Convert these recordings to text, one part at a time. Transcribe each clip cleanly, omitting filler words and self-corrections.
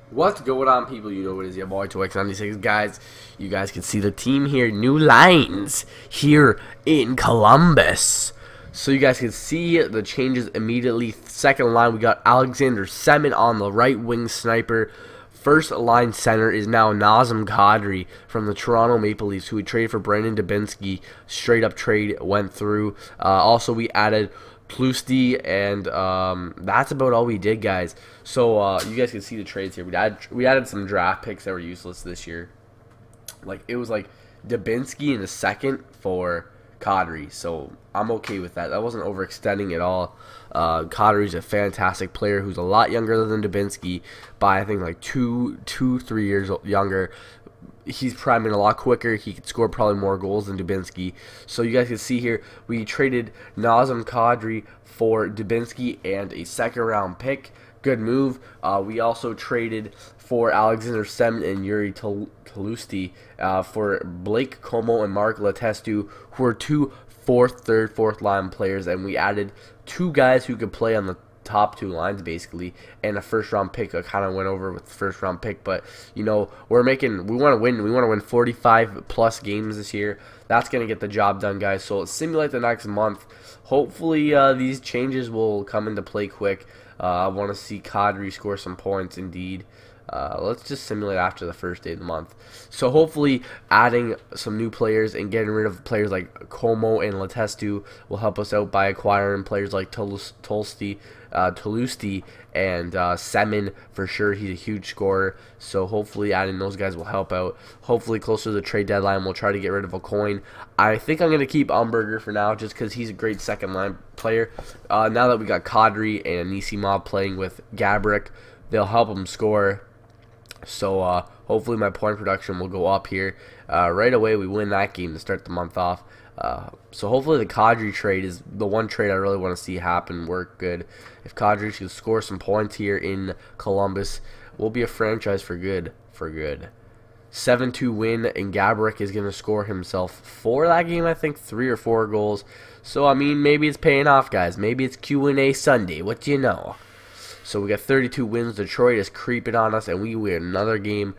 What's going on, people? You know what it is, your boy 2X96. Guys, you guys can see the team here. New lines here in Columbus. So you guys can see the changes immediately. Second line, we got Alexander Semin on the right wing sniper. First line center is now Nazem Kadri from the Toronto Maple Leafs, who we traded for Brandon Dubinsky. Straight up trade went through. Also, we added Plusty, and that's about all we did, guys. So you guys can see the trades here. We added some draft picks that were useless this year. Like it was like Dubinsky in the second for Kadri, so I'm okay with that. That wasn't overextending at all. Kadri's a fantastic player who's a lot younger than Dubinsky by I think like 3 years younger. He's priming a lot quicker. He could score probably more goals than Dubinsky. So you guys can see here, we traded Nazem Kadri for Dubinsky and a second-round pick. Good move. We also traded for Alexander Semin and Yuri Talusti for Blake Como and Mark Letestu, who are two fourth line players, and we added two guys who could play on the top two lines basically, and a first round pick. I kind of went over with the first round pick, but you know, we want to win 45 plus games this year. That's going to get the job done, guys. So let's simulate the next month. Hopefully these changes will come into play quick. I want to see Kadri score some points indeed. Let's just simulate after the first day of the month. So hopefully adding some new players and getting rid of players like Como and Letestu will help us out by acquiring players like Talusti and Semin for sure. He's a huge scorer, so hopefully adding those guys will help out. Hopefully closer to the trade deadline we'll try to get rid of a coin. I think I'm going to keep Umberger for now just because he's a great second line player. Now that we got Kadri and Anisimov playing with Gabrick, they'll help him score. So hopefully my point production will go up here. Right away we win that game to start the month off. So hopefully the Kadri trade is the one trade I really want to see happen, work good. If Kadri can score some points here in Columbus, we'll be a franchise for good. 7-2 win, and Gabrick is going to score himself for that game, I think 3 or 4 goals. So I mean, maybe it's paying off, guys. Maybe it's Q&A Sunday. What do you know? So we got 32 wins. Detroit is creeping on us, and we win another game.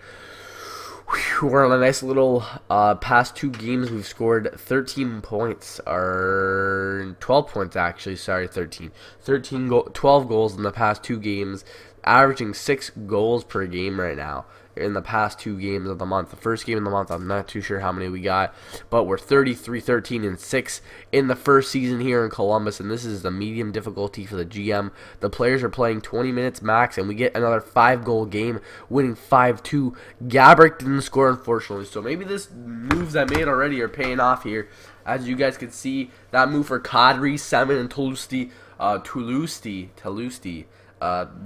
We're on a nice little past 2 games. We've scored 13 points, or 12 points actually. Sorry, 12 goals in the past 2 games, averaging 6 goals per game right now in the past 2 games of the month. The first game of the month, I'm not too sure how many we got, but we're 33, 13, and 6 in the first season here in Columbus, and this is the medium difficulty for the GM. The players are playing 20 minutes max, and we get another 5-goal game, winning 5-2. Gabrick didn't score, unfortunately, so maybe this moves I made already are paying off here. As you guys can see, that move for Kadri, Semin, and Talusti,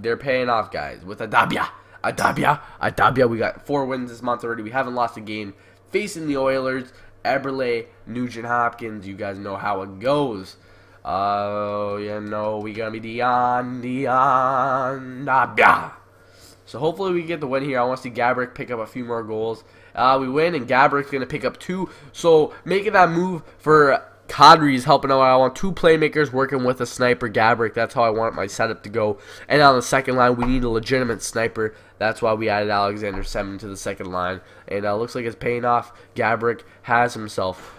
they're paying off, guys, with Adabia. We got 4 wins this month already. We haven't lost a game. Facing the Oilers, Eberle, Nugent Hopkins. You guys know how it goes. You know we gonna be Dion. So hopefully we get the win here. I want to see Gabrick pick up a few more goals. We win, and Gabrick's gonna pick up 2. So making that move for Kadri is helping out. I want 2 playmakers working with a sniper, Gabrick. That's how I want my setup to go. And on the second line, we need a legitimate sniper. That's why we added Alexander Semin to the second line. And looks like it's paying off. Gabrick has himself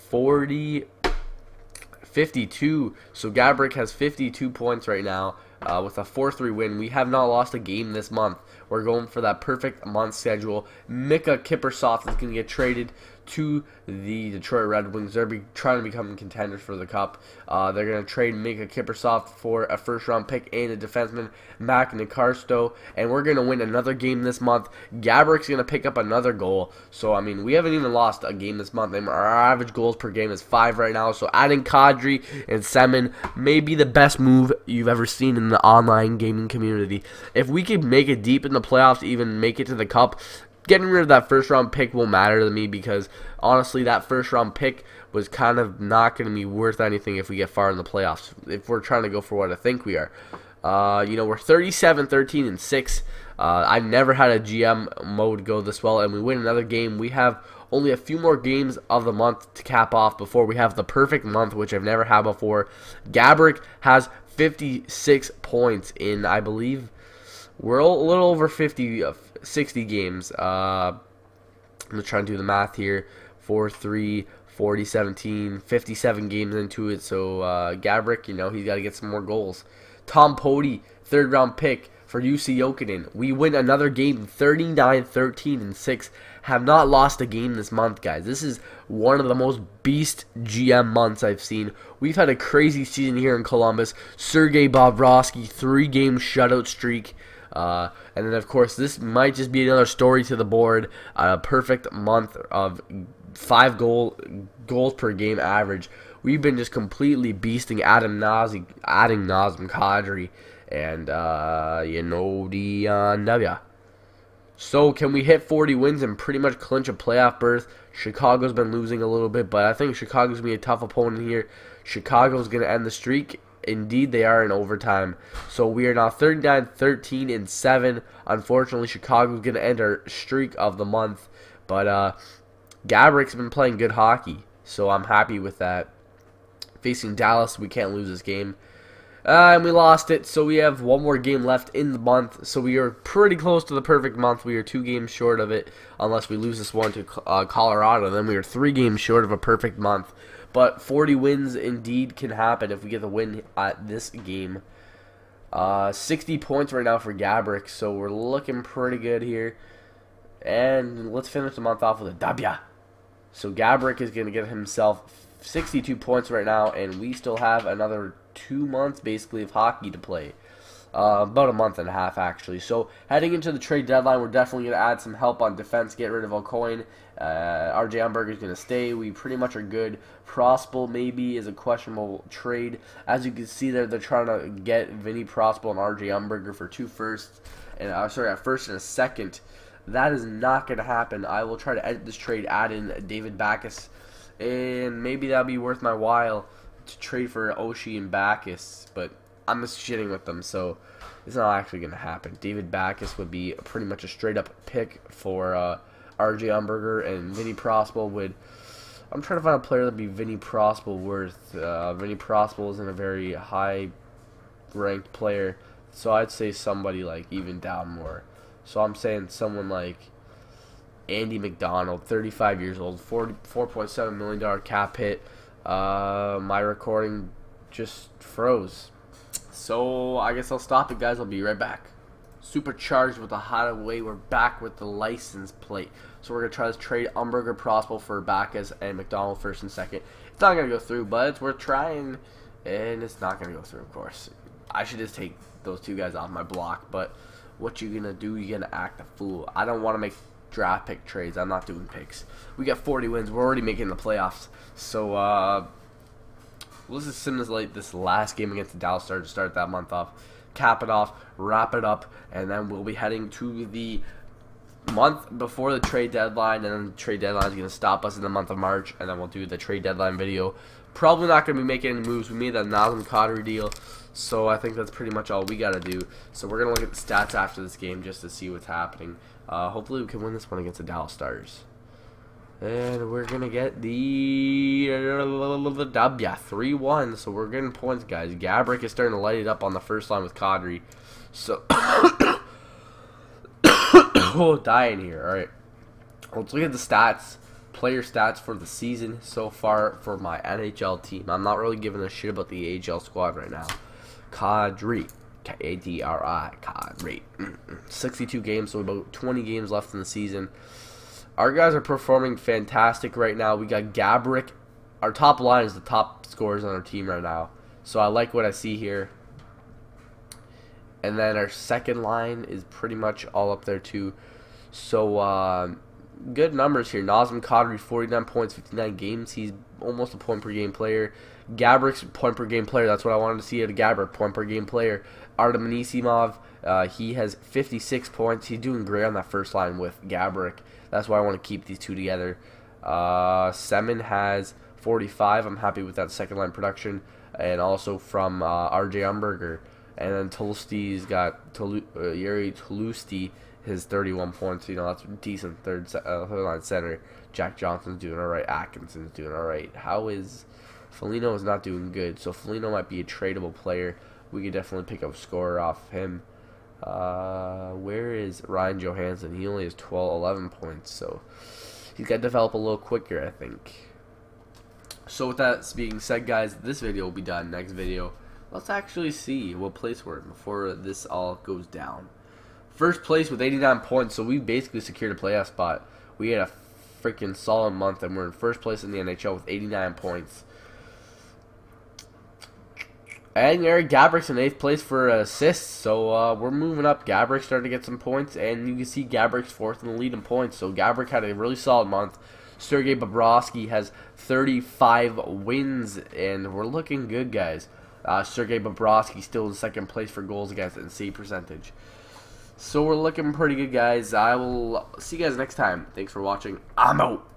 52. So Gabrick has 52 points right now with a 4-3 win. We have not lost a game this month. We're going for that perfect month schedule. Mika Kiprusoff is going to get traded to the Detroit Red Wings. They're trying to become contenders for the Cup. They're going to trade Mika Kiprusoff for a first-round pick and a defenseman, Mac Nicarsto, and we're going to win another game this month. Gabrick's going to pick up another goal. So, I mean, we haven't even lost a game this month. Our average goals per game is 5 right now. So, adding Kadri and Semin may be the best move you've ever seen in the online gaming community. If we could make it deep in the playoffs, even make it to the Cup, getting rid of that first-round pick won't matter to me because, honestly, that first-round pick was kind of not going to be worth anything if we get far in the playoffs, if we're trying to go for what I think we are. You know, we're 37, 13, and 6. I've never had a GM mode go this well, and we win another game. We have only a few more games of the month to cap off before we have the perfect month, which I've never had before. Gabrick has 56 points in, I believe, We're a little over 60 games. I'm trying to do the math here. 4, 3, 40, 17, 57 games into it. So Gabrick, he's got to get some more goals. Tom Pody, 3rd round pick for UC Jokinen. We win another game, 39-13-6. Have not lost a game this month, guys. This is one of the most beast GM months I've seen. We've had a crazy season here in Columbus. Sergei Bobrovsky, 3-game shutout streak. And then, of course, this might just be another story to the board. A perfect month of 5 goals per game average. We've been just completely beasting adding Nazem Kadri, and the So can we hit 40 wins and pretty much clinch a playoff berth? Chicago's been losing a little bit, but I think Chicago's going to be a tough opponent here. Chicago's going to end the streak. Indeed, they are in overtime. So we are now 39-13-7. Unfortunately, Chicago's going to end our streak of the month. But Gabrick's been playing good hockey, so I'm happy with that. Facing Dallas, we can't lose this game. And we lost it, so we have one more game left in the month. So we are pretty close to the perfect month. We are 2 games short of it, unless we lose this one to Colorado. Then we are 3 games short of a perfect month. But 40 wins indeed can happen if we get the win at this game. 60 points right now for Gabrick, so we're looking pretty good here. And let's finish the month off with a W. So Gabrick is going to get himself 62 points right now, and we still have another 2 months basically of hockey to play. About a month and a half actually. So heading into the trade deadline, we're definitely going to add some help on defense, get rid of O'Coin. RJ Umberger is going to stay. We pretty much are good. Prospel maybe is a questionable trade. As you can see there, they're trying to get Vinny Prospel and RJ Umberger for 2 firsts, and a first and a second. That is not going to happen. I will try to edit this trade, add in David Backes, and maybe that'll be worth my while to trade for Oshie and Backes, but I'm just shitting with them, so it's not actually going to happen. David Backes would be pretty much a straight-up pick for RJ Umberger, and Vinny Prospel would... I'm trying to find a player that would be Vinny Prospel worth. Vinny Prospel isn't a very high-ranked player, so I'd say somebody like even down more. So I'm saying someone like Andy McDonald, 35 years old, $4.7 million cap hit. My recording just froze. So I guess I'll stop it, guys. I'll be right back. Supercharged with a hideaway. We're back with the license plate. So we're going to try to trade Umberger, Prospel for Backes and McDonald first and second. It's not going to go through, but it's worth trying. And it's not going to go through, of course. I should just take those 2 guys off my block. But what you going to do, you're going to act a fool. I don't want to make draft pick trades. I'm not doing picks. We got 40 wins. We're already making the playoffs. So, let's just simulate this last game against the Dallas Stars to start that month off. Cap it off, wrap it up, and then we'll be heading to the month before the trade deadline, and then the trade deadline is going to stop us in the month of March, and then we'll do the trade deadline video. Probably not going to be making any moves. We made that Nazem Kadri deal, so I think that's pretty much all we got to do. So we're going to look at the stats after this game just to see what's happening. Hopefully we can win this one against the Dallas Stars. And we're going to get the W, 3-1. So we're getting points, guys. Gabrick is starting to light it up on the first line with Kadri. So, oh, dying here. All right. Let's look at the stats, player stats for the season so far for my NHL team. I'm not really giving a shit about the AHL squad right now. Kadri. K-A-D-R-I. Kadri. 62 games, so about 20 games left in the season. Our guys are performing fantastic right now. We got Gabrick. Our top line is the top scorers on our team right now. So I like what I see here. And then our second line is pretty much all up there too. So good numbers here. Nazem Kadri, 49 points, 59 games. He's almost a point per game player. Gabrick's point per game player. That's what I wanted to see at a Gabrick, point per game player. Artem Anisimov, he has 56 points. He's doing great on that first line with Gabrick. That's why I want to keep these 2 together. Semin has 45. I'm happy with that second line production. And also from RJ Umberger. And then Tolusti's got Yuri Tolusti, his 31 points. That's a decent third line center. Jack Johnson's doing alright. Atkinson's doing alright. How is Foligno is not doing good. So Foligno might be a tradable player. We could definitely pick up a scorer off him. Where is Ryan Johansson? He only has 11 points, so he's got to develop a little quicker, I think. So with that being said, guys, this video will be done. Next video, let's actually see what place we're in before this all goes down. First place with 89 points, so we basically secured a playoff spot. We had a freaking solid month, and we're in first place in the NHL with 89 points. And Eric Gabrick's in 8th place for assists, so we're moving up. Gabrick's starting to get some points, and you can see Gabrick's 4th in the lead in points. So Gabrick had a really solid month. Sergei Bobrovsky has 35 wins, and we're looking good, guys. Sergei Bobrovsky still in 2nd place for goals against and save percentage. So we're looking pretty good, guys. I will see you guys next time. Thanks for watching. I'm out.